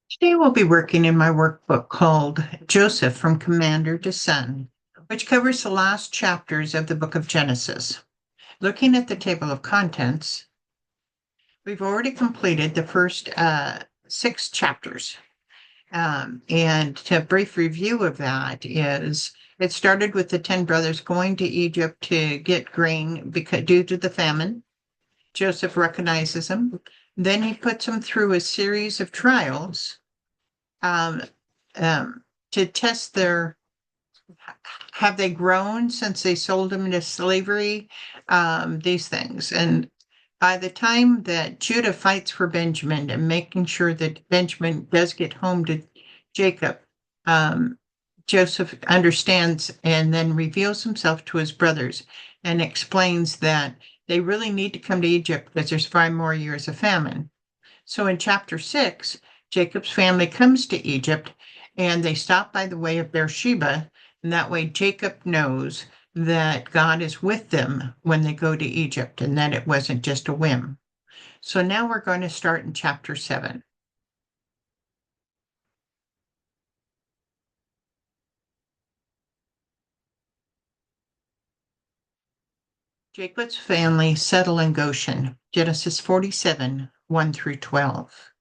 Today we'll be working in my workbook called Joseph from Commander to Son, which covers the last chapters of the book of Genesis. Looking at the table of contents, we've already completed the first 6 chapters. And a brief review of that is it started with the 10 brothers going to Egypt to get grain due to the famine. Joseph recognizes them. Then he puts them through a series of trials um, to test have they grown since they sold them into slavery? These things. And by the time that Judah fights for Benjamin and making sure that Benjamin does get home to Jacob, Joseph understands and then reveals himself to his brothers and explains that they really need to come to Egypt because there's 5 more years of famine. So in chapter 6, Jacob's family comes to Egypt and they stop by the way of Beersheba. And that way Jacob knows that God is with them when they go to Egypt and that it wasn't just a whim. So now we're going to start in chapter 7. Jacob's family settle in Goshen, Genesis 47, 1 through 12.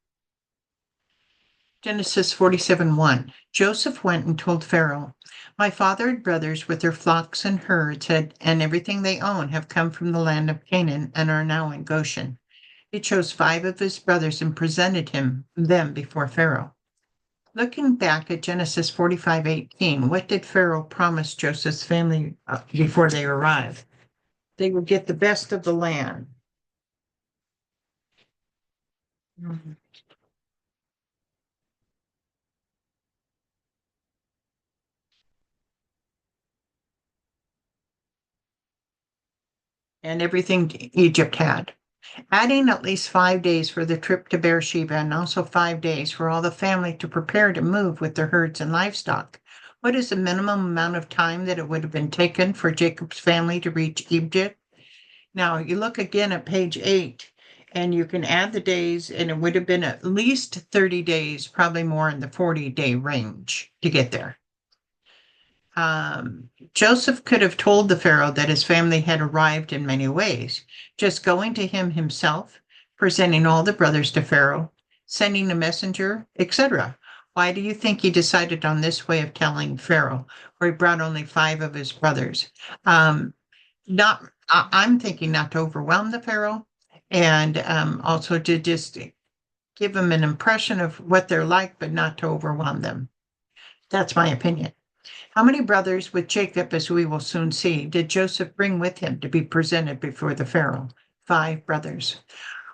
Genesis 47:1. Joseph went and told Pharaoh, my father and brothers with their flocks and herds and everything they own have come from the land of Canaan and are now in Goshen. He chose 5 of his brothers and presented them before Pharaoh. Looking back at Genesis 45:18, what did Pharaoh promise Joseph's family before they arrived? They would get the best of the land. Mhm. And everything Egypt had, adding at least 5 days for the trip to Beersheba and also 5 days for all the family to prepare to move with their herds and livestock. What is the minimum amount of time that it would have been taken for Jacob's family to reach Egypt? Now, you look again at page 8, and you can add the days, and it would have been at least 30 days, probably more in the 40-day range to get there. Joseph could have told the Pharaoh that his family had arrived in many ways, just going to him himself, presenting all the brothers to Pharaoh, sending a messenger, etc. Why do you think he decided on this way of telling Pharaoh, where he brought only 5 of his brothers? I'm thinking not to overwhelm the Pharaoh and also to just give them an impression of what they're like, but not to overwhelm them. That's my opinion. How many brothers with Jacob, as we will soon see, did Joseph bring with him to be presented before the Pharaoh? 5 brothers.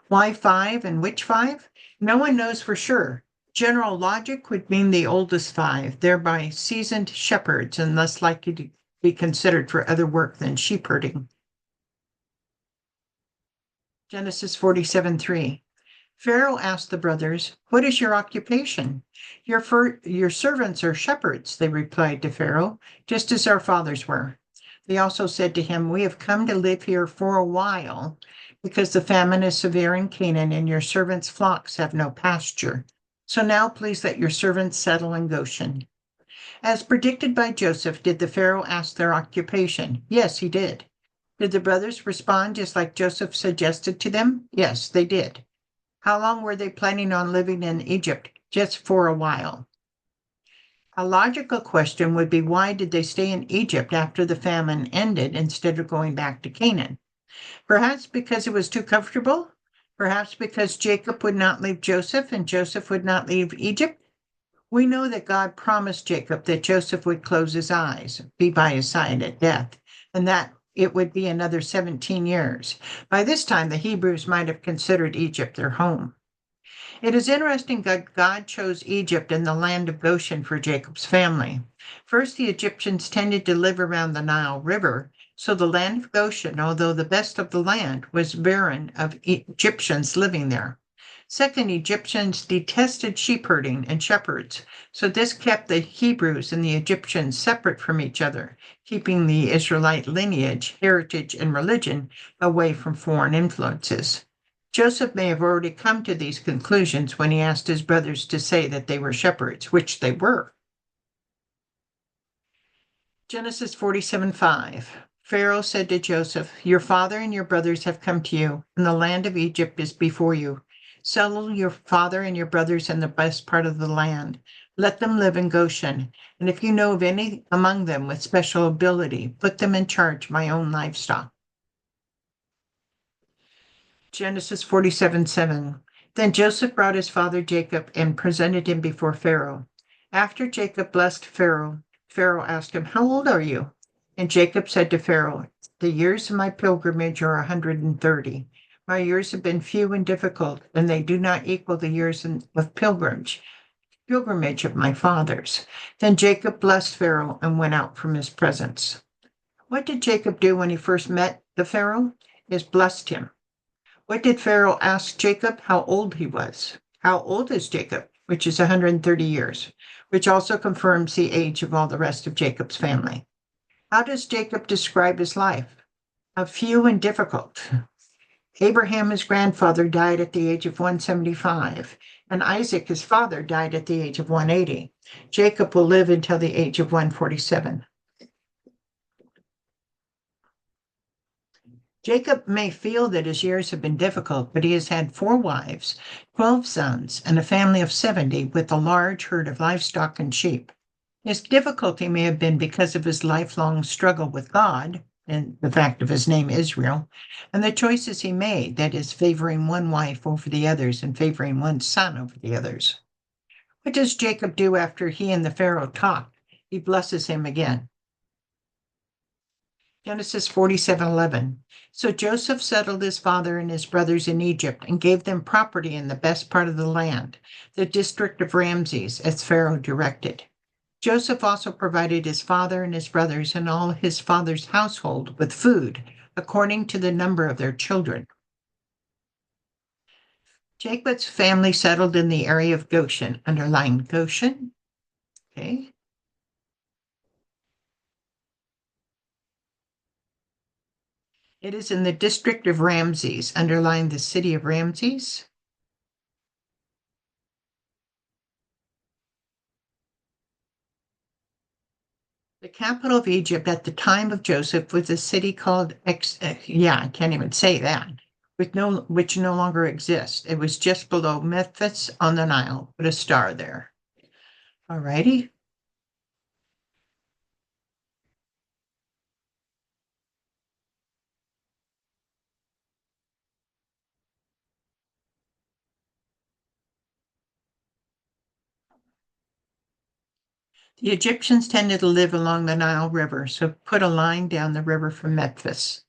Why 5 and which 5? No one knows for sure. General logic would mean the oldest 5, thereby seasoned shepherds and less likely to be considered for other work than sheep herding. Genesis 47:3. Pharaoh asked the brothers, what is your occupation? Your servants are shepherds, they replied to Pharaoh, just as our fathers were. They also said to him, we have come to live here for a while because the famine is severe in Canaan and your servants' flocks have no pasture. So now please let your servants settle in Goshen. As predicted by Joseph, did the Pharaoh ask their occupation? Yes, he did. Did the brothers respond just like Joseph suggested to them? Yes, they did. How long were they planning on living in Egypt? Just for a while. A logical question would be why did they stay in Egypt after the famine ended instead of going back to Canaan? Perhaps because it was too comfortable? Perhaps because Jacob would not leave Joseph and Joseph would not leave Egypt? We know that God promised Jacob that Joseph would close his eyes, be by his side at death, and that it would be another 17 years. By this time, the Hebrews might have considered Egypt their home. It is interesting that God chose Egypt and the land of Goshen for Jacob's family. First, the Egyptians tended to live around the Nile River, so the land of Goshen, although the best of the land, was barren of Egyptians living there. Second, Egyptians detested sheep herding and shepherds, so this kept the Hebrews and the Egyptians separate from each other, keeping the Israelite lineage, heritage, and religion away from foreign influences. Joseph may have already come to these conclusions when he asked his brothers to say that they were shepherds, which they were. Genesis 47:5. Pharaoh said to Joseph, "Your father and your brothers have come to you, and the land of Egypt is before you. Settle your father and your brothers in the best part of the land. Let them live in Goshen. And if you know of any among them with special ability, put them in charge of my own livestock." Genesis 47:7. Then Joseph brought his father Jacob and presented him before Pharaoh. After Jacob blessed Pharaoh, Pharaoh asked him, "How old are you?" And Jacob said to Pharaoh, "The years of my pilgrimage are 130. My years have been few and difficult, and they do not equal the years of pilgrimage of my fathers." Then Jacob blessed Pharaoh and went out from his presence. What did Jacob do when he first met the Pharaoh? He blessed him. What did Pharaoh ask Jacob? How old he was. How old is Jacob? Which is 130 years, which also confirms the age of all the rest of Jacob's family. How does Jacob describe his life? A few and difficult. Abraham, his grandfather, died at the age of 175, and Isaac, his father, died at the age of 180. Jacob will live until the age of 147. Jacob may feel that his years have been difficult, but he has had 4 wives, 12 sons, and a family of 70 with a large herd of livestock and sheep. His difficulty may have been because of his lifelong struggle with God and the fact of his name Israel, and the choices he made, that is, favoring one wife over the others and favoring one son over the others. What does Jacob do after he and the Pharaoh talk? He blesses him again. Genesis 47:11. So Joseph settled his father and his brothers in Egypt and gave them property in the best part of the land, the district of Ramses, as Pharaoh directed. Joseph also provided his father and his brothers and all his father's household with food, according to the number of their children. Jacob's family settled in the area of Goshen, underline Goshen. Okay. It is in the district of Ramses, underline the city of Ramses. The capital of Egypt at the time of Joseph was a city called I can't even say that, which no longer exists. It was just below Memphis on the Nile. Put a star there. All righty. The Egyptians tended to live along the Nile River, so put a line down the river from Memphis.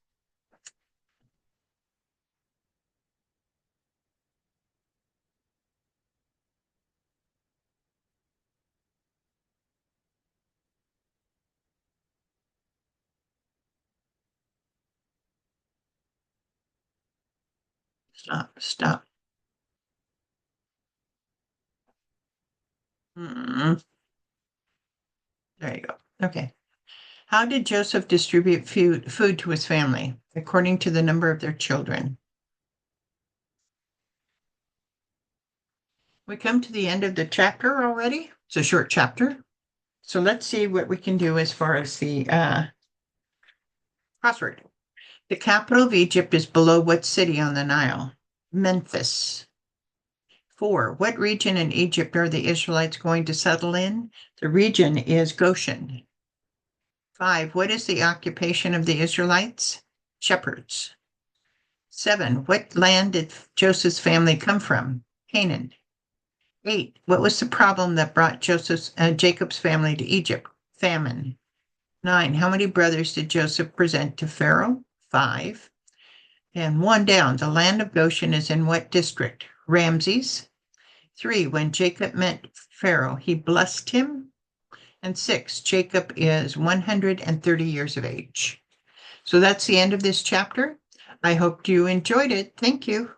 Stop. Hmm. There you go. Okay. How did Joseph distribute food to his family? According to the number of their children. We come to the end of the chapter already. It's a short chapter. So let's see what we can do as far as the crossword. The capital of Egypt is below what city on the Nile? Memphis. 4. What region in Egypt are the Israelites going to settle in? The region is Goshen. 5. What is the occupation of the Israelites? Shepherds. 7. What land did Joseph's family come from? Canaan. 8. What was the problem that brought Jacob's family to Egypt? Famine. 9. How many brothers did Joseph present to Pharaoh? 5. And 1 down. The land of Goshen is in what district? Ramses. 3. When Jacob met Pharaoh, he blessed him. And 6. Jacob is 130 years of age. So that's the end of this chapter. I hope you enjoyed it. Thank you.